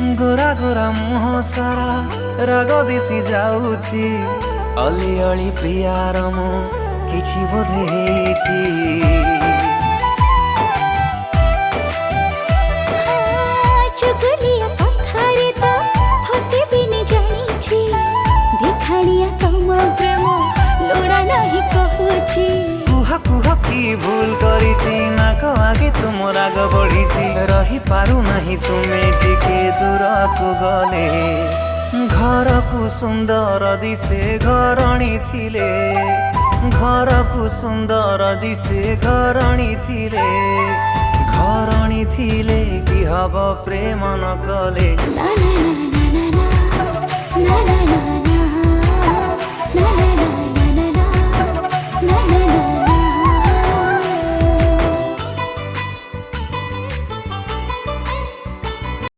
गोरा गोरा मुह सारा राग दिशी जाऊची अली अली प्रियार मु किछि बोधे हेछि। चुगलिया कथारे तो फसे बिन जानिछि देखालिया तम प्रेम लोड़ा नहीं कहूछि। कुह कुह की भूल करिछि नाक आगे तुम राग बढ़िछि रही पारु नहीं तुमे टिके दूर को गले। घर को सुंदर दिसे घरणी थिले घर को सुंदर दिसे घरणी थिले घरणी थिले कि हब प्रेम न कले ना ना ना